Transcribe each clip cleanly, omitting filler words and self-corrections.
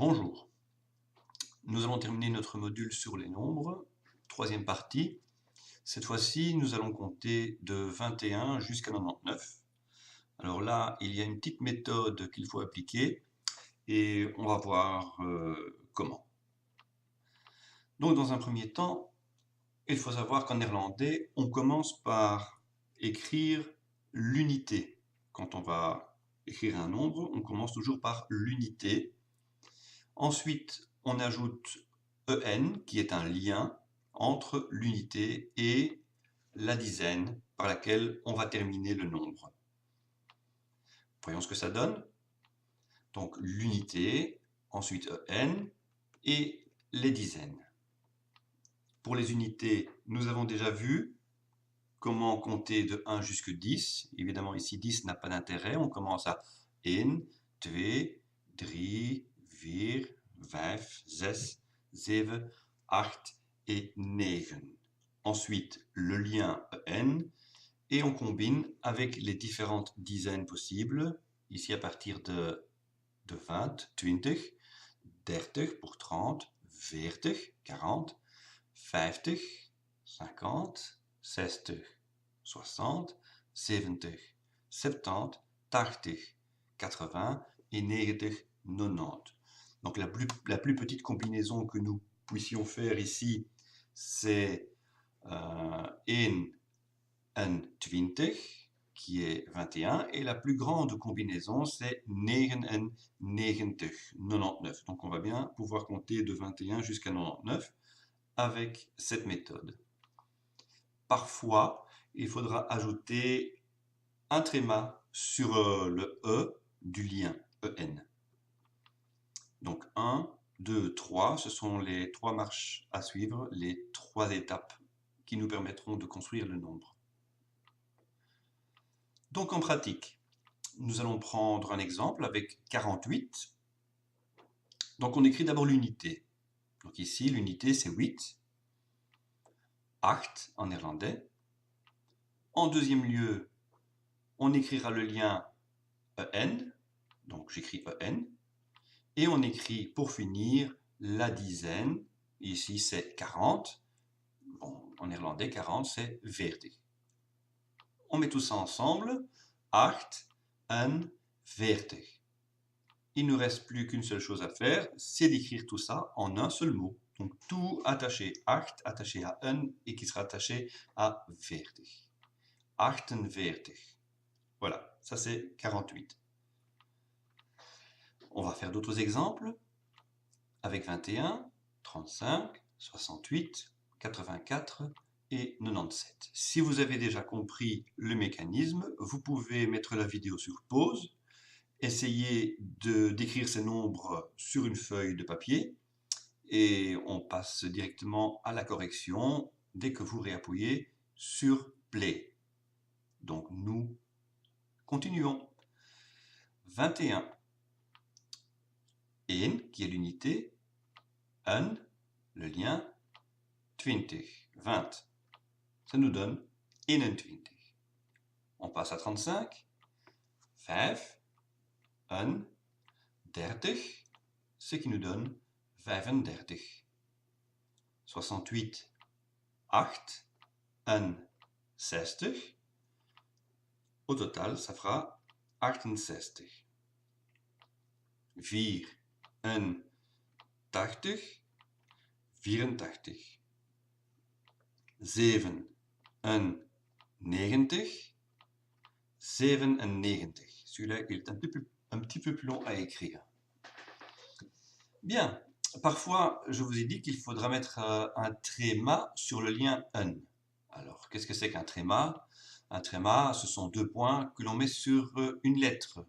Bonjour, nous allons terminer notre module sur les nombres, troisième partie. Cette fois-ci, nous allons compter de 21 jusqu'à 99. Alors là, il y a une petite méthode qu'il faut appliquer et on va voir comment. Donc dans un premier temps, il faut savoir qu'en néerlandais, on commence par écrire l'unité. Quand on va écrire un nombre, on commence toujours par l'unité. Ensuite, on ajoute EN, qui est un lien entre l'unité et la dizaine par laquelle on va terminer le nombre. Voyons ce que ça donne. Donc l'unité, ensuite EN et les dizaines. Pour les unités, nous avons déjà vu comment compter de 1 jusqu'à 10. Évidemment, ici, 10 n'a pas d'intérêt. On commence à 1, 2, 3, 4, 5, 6, 7, 8 et 9. Ensuite, le lien EN et on combine avec les différentes dizaines possibles. Ici, à partir de 20, 20, 30 pour 30, 40, 40, 50, 50, 60, 60, 70, 70, 80, 80 et 90, 90. Donc la plus petite combinaison que nous puissions faire ici, c'est 1 en 20, qui est 21, et la plus grande combinaison, c'est 9 en 90, 99. Donc on va bien pouvoir compter de 21 jusqu'à 99 avec cette méthode. Parfois, il faudra ajouter un tréma sur le E du lien EN. Donc 1, 2, 3, ce sont les 3 marches à suivre, les 3 étapes qui nous permettront de construire le nombre. Donc en pratique, nous allons prendre un exemple avec 48. Donc on écrit d'abord l'unité. Donc ici, l'unité c'est 8. 8 en néerlandais. En deuxième lieu, on écrira le lien EN. Donc j'écris EN. Et on écrit pour finir la dizaine. Ici c'est 40. Bon, en néerlandais, 40 c'est 40. On met tout ça ensemble. 8 en 40. Il ne nous reste plus qu'une seule chose à faire, c'est d'écrire tout ça en un seul mot. Donc tout attaché 8, attaché à 1 et qui sera attaché à 40. 48. Voilà, ça c'est 48. On va faire d'autres exemples avec 21, 35, 68, 84 et 97. Si vous avez déjà compris le mécanisme, vous pouvez mettre la vidéo sur pause, essayer d'écrire ces nombres sur une feuille de papier et on passe directement à la correction dès que vous réappuyez sur Play. Donc nous continuons. 21. 1 qui est l'unité, un, le lien, 20, 20. Ça nous donne 21. On passe à 35. 5, 1, 30, ce qui nous donne 35. 68, 8, 1, 60. Au total, ça fera 68. 4, 1, 80, 84. 7, 1, 90, 97. Celui-là est un petit peu plus long à écrire. Bien, parfois, je vous ai dit qu'il faudra mettre un tréma sur le lien un. Alors, qu'est-ce que c'est qu'un tréma? Un tréma, ce sont 2 points que l'on met sur une lettre.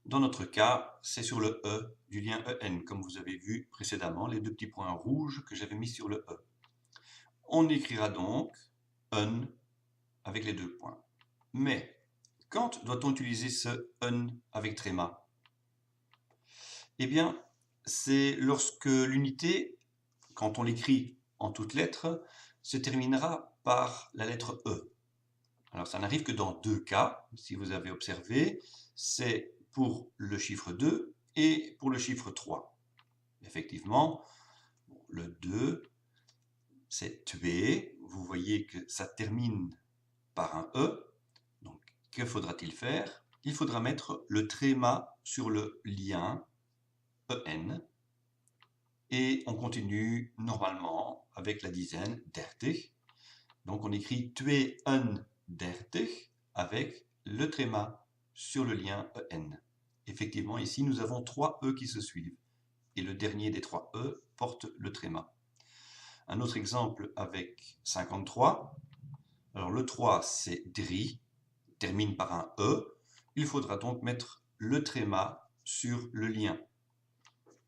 Dans notre cas, c'est sur le E du lien EN, comme vous avez vu précédemment, les 2 petits points rouges que j'avais mis sur le E. On écrira donc un avec les 2 points. Mais, quand doit-on utiliser ce un avec tréma? Eh bien, c'est lorsque l'unité, quand on l'écrit en toutes lettres, se terminera par la lettre E. Alors ça n'arrive que dans 2 cas, si vous avez observé, c'est pour le chiffre 2 et pour le chiffre 3. Effectivement, le 2, c'est twee. Vous voyez que ça termine par un E. Donc, que faudra-t-il faire? Il faudra mettre le tréma sur le lien EN. Et on continue normalement avec la dizaine 30. Donc on écrit 32 avec le tréma sur le lien EN. Effectivement, ici nous avons 3 E qui se suivent. Et le dernier des 3 E porte le tréma. Un autre exemple avec 53. Alors le 3 c'est drie, termine par un E. Il faudra donc mettre le tréma sur le lien.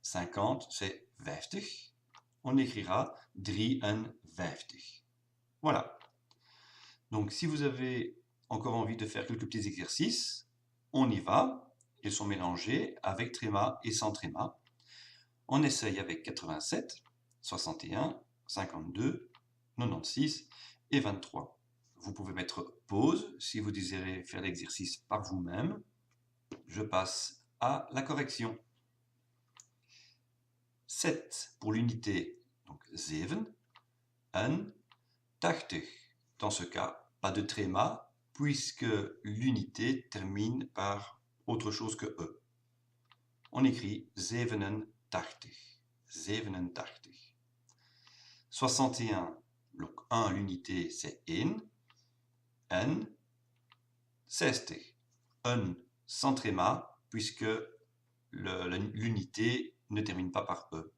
50 c'est 50. On écrira 53. Voilà. Donc si vous avez encore envie de faire quelques petits exercices, on y va. Ils sont mélangés avec tréma et sans tréma. On essaye avec 87, 61, 52, 96 et 23. Vous pouvez mettre pause si vous désirez faire l'exercice par vous-même. Je passe à la correction. 7 pour l'unité, donc 7, 1, 80. Dans ce cas, pas de tréma, puisque l'unité termine par autre chose que E. On écrit 87, 87. 61, donc 1, l'unité c'est in, N, 60. Un sans tréma, puisque l'unité ne termine pas par E.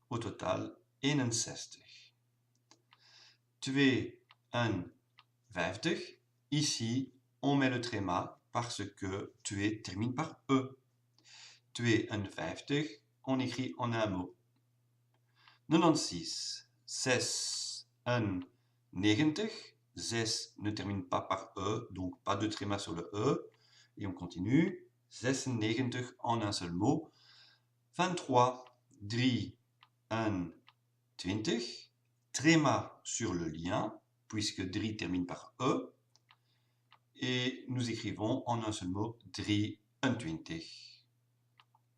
Au total, 61. 52. Ici, on met le tréma parce que 2 termine par E. 52, on écrit en un mot. 96. 6, 90. 6 ne termine pas par E, donc pas de tréma sur le E. Et on continue. 96 en un seul mot. 23, 3, 1, 20. Tréma sur le lien, puisque 3 termine par E. Et nous écrivons en un seul mot 23.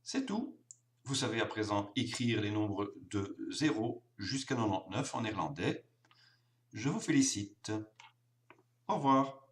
C'est tout. Vous savez à présent écrire les nombres de 0 jusqu'à 99 en néerlandais. Je vous félicite. Au revoir.